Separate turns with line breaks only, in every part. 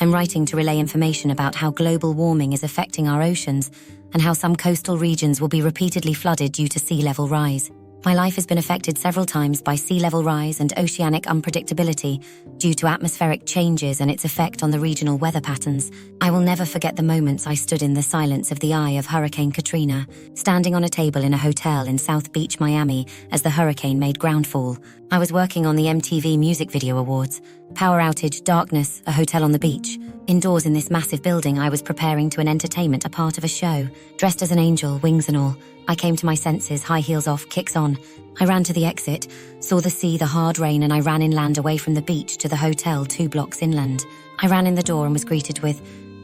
I'm writing to relay information about how global warming is affecting our oceans and how some coastal regions will be repeatedly flooded due to sea level rise. My life has been affected several times by sea level rise and oceanic unpredictability due to atmospheric changes and its effect on the regional weather patterns. I will never forget the moments I stood in the silence of the eye of Hurricane Katrina, standing on a table in a hotel in South Beach, Miami, as the hurricane made groundfall. I was working on the MTV Music Video Awards. Power outage, darkness, a hotel on the beach. Indoors in this massive building, I was preparing to an entertainment, a part of a show. Dressed as an angel, wings and all. I came to my senses, high heels off, kicks on. I ran to the exit, saw the sea, the hard rain, and I ran inland away from the beach to the hotel 2 blocks inland. I ran in the door and was greeted with,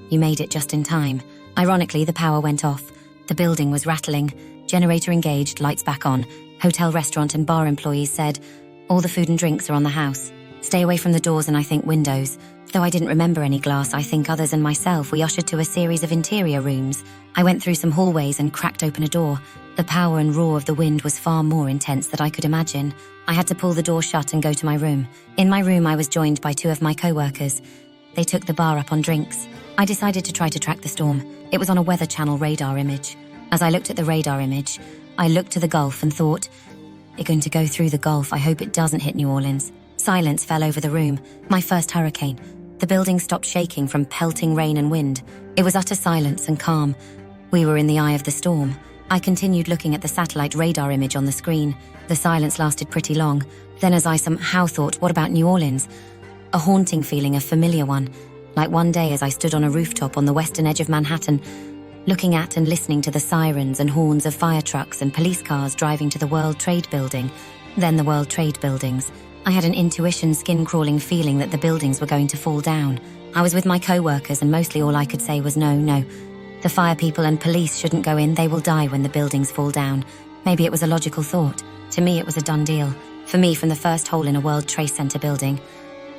"You made it just in time." Ironically, the power went off. The building was rattling. Generator engaged, lights back on. Hotel, restaurant and bar employees said, "All the food and drinks are on the house. Stay away from the doors and I think windows." Though I didn't remember any glass, I think others and myself, we ushered to a series of interior rooms. I went through some hallways and cracked open a door. The power and roar of the wind was far more intense than I could imagine. I had to pull the door shut and go to my room. In my room, I was joined by 2 of my co-workers. They took the bar up on drinks. I decided to try to track the storm. It was on a Weather Channel radar image. As I looked at the radar image, I looked to the Gulf and thought, "You're going to go through the Gulf. I hope it doesn't hit New Orleans." Silence fell over the room. My first hurricane. The building stopped shaking from pelting rain and wind. It was utter silence and calm. We were in the eye of the storm. I continued looking at the satellite radar image on the screen. The silence lasted pretty long. Then as I somehow thought, what about New Orleans? A haunting feeling, a familiar one. Like one day as I stood on a rooftop on the western edge of Manhattan, looking at and listening to the sirens and horns of fire trucks and police cars driving to the World Trade Building, then the World Trade Buildings. I had an intuition, skin-crawling feeling that the buildings were going to fall down. I was with my co-workers and mostly all I could say was no. The fire people and police shouldn't go in, they will die when the buildings fall down. Maybe it was a logical thought. To me it was a done deal. For me, from the first hole in a World Trade Center building,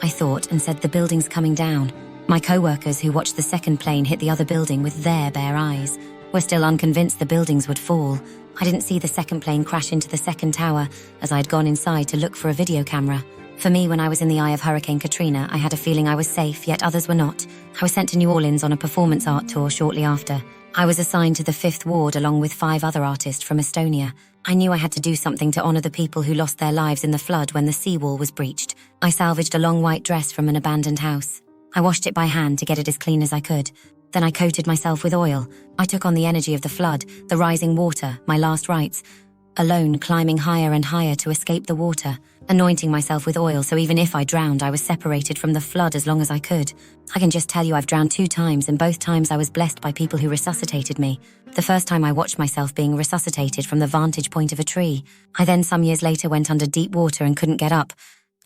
I thought and said the building's coming down. My co-workers who watched the second plane hit the other building with their bare eyes were still unconvinced the buildings would fall. I didn't see the second plane crash into the second tower as I'd gone inside to look for a video camera. For me, when I was in the eye of Hurricane Katrina, I had a feeling I was safe, yet others were not. I was sent to New Orleans on a performance art tour shortly after. I was assigned to the 5th Ward along with 5 other artists from Estonia. I knew I had to do something to honor the people who lost their lives in the flood when the seawall was breached. I salvaged a long white dress from an abandoned house. I washed it by hand to get it as clean as I could. Then I coated myself with oil. I took on the energy of the flood, the rising water, my last rites. Alone, climbing higher and higher to escape the water, anointing myself with oil so even if I drowned, I was separated from the flood as long as I could. I can just tell you I've drowned 2 times, and both times I was blessed by people who resuscitated me. The first time I watched myself being resuscitated from the vantage point of a tree. I then some years later went under deep water and couldn't get up.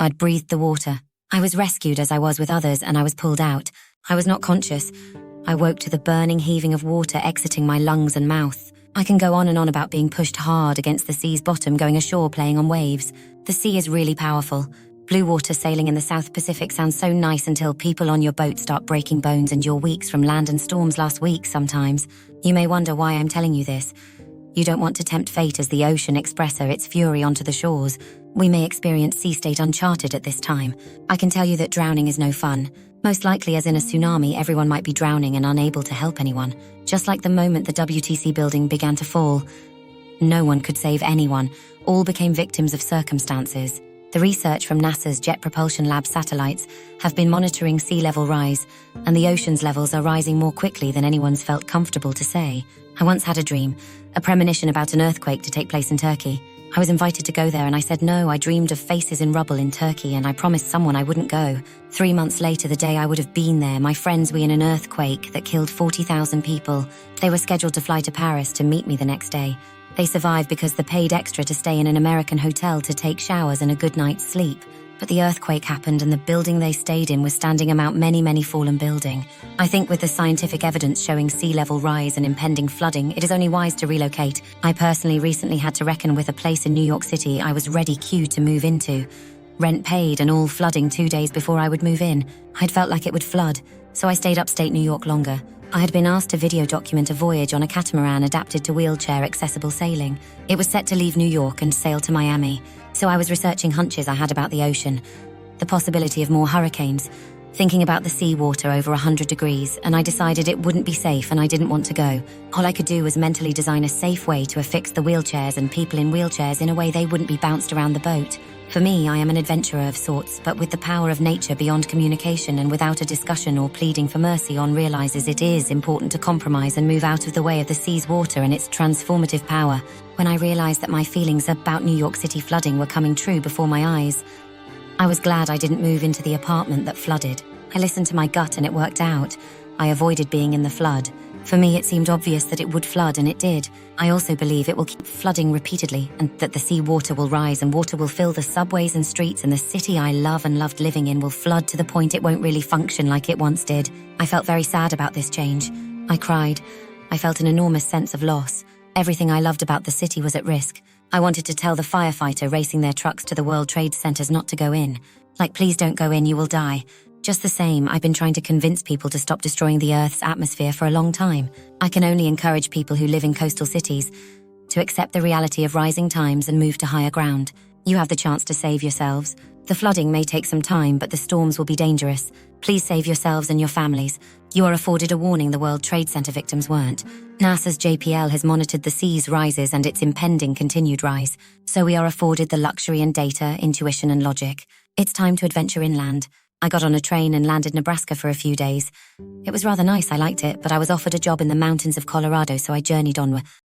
I'd breathed the water. I was rescued as I was with others and I was pulled out. I was not conscious. I woke to the burning heaving of water exiting my lungs and mouth. I can go on and on about being pushed hard against the sea's bottom, going ashore, playing on waves. The sea is really powerful. Blue water sailing in the South Pacific sounds so nice until people on your boat start breaking bones and you're weeks from land and storms last week sometimes. You may wonder why I'm telling you this. You don't want to tempt fate as the ocean expresses its fury onto the shores. We may experience sea state uncharted at this time. I can tell you that drowning is no fun. Most likely, as in a tsunami, everyone might be drowning and unable to help anyone. Just like the moment the WTC building began to fall. No one could save anyone. All became victims of circumstances. The research from NASA's Jet Propulsion Lab satellites have been monitoring sea level rise, and the ocean's levels are rising more quickly than anyone's felt comfortable to say. I once had a dream, a premonition about an earthquake to take place in Turkey. I was invited to go there and I said no. I dreamed of faces in rubble in Turkey and I promised someone I wouldn't go. 3 months later, the day I would have been there, my friends were in an earthquake that killed 40,000 people. They were scheduled to fly to Paris to meet me the next day. They survived because they paid extra to stay in an American hotel to take showers and a good night's sleep. But the earthquake happened and the building they stayed in was standing among many fallen buildings. I think with the scientific evidence showing sea level rise and impending flooding, it is only wise to relocate. I personally recently had to reckon with a place in New York City I was ready queued to move into. Rent paid and all flooding 2 days before I would move in. I'd felt like it would flood, so I stayed upstate New York longer. I had been asked to video document a voyage on a catamaran adapted to wheelchair-accessible sailing. It was set to leave New York and sail to Miami, so I was researching hunches I had about the ocean, the possibility of more hurricanes, thinking about the seawater over 100 degrees, and I decided it wouldn't be safe and I didn't want to go. All I could do was mentally design a safe way to affix the wheelchairs and people in wheelchairs in a way they wouldn't be bounced around the boat. For me, I am an adventurer of sorts, but with the power of nature beyond communication and without a discussion or pleading for mercy, one realizes it is important to compromise and move out of the way of the sea's water and its transformative power. When I realized that my feelings about New York City flooding were coming true before my eyes, I was glad I didn't move into the apartment that flooded. I listened to my gut and it worked out. I avoided being in the flood. For me, it seemed obvious that it would flood, and it did. I also believe it will keep flooding repeatedly, and that the sea water will rise and water will fill the subways and streets, and the city I love and loved living in will flood to the point it won't really function like it once did. I felt very sad about this change. I cried. I felt an enormous sense of loss. Everything I loved about the city was at risk. I wanted to tell the firefighter racing their trucks to the World Trade Centers not to go in. Like, please don't go in, you will die. Just the same, I've been trying to convince people to stop destroying the Earth's atmosphere for a long time. I can only encourage people who live in coastal cities to accept the reality of rising times and move to higher ground. You have the chance to save yourselves. The flooding may take some time, but the storms will be dangerous. Please save yourselves and your families. You are afforded a warning the World Trade Center victims weren't. NASA's JPL has monitored the sea's rises and its impending continued rise, so we are afforded the luxury and data, intuition and logic. It's time to adventure inland. I got on a train and landed Nebraska for a few days. It was rather nice, I liked it, but I was offered a job in the mountains of Colorado, so I journeyed onward.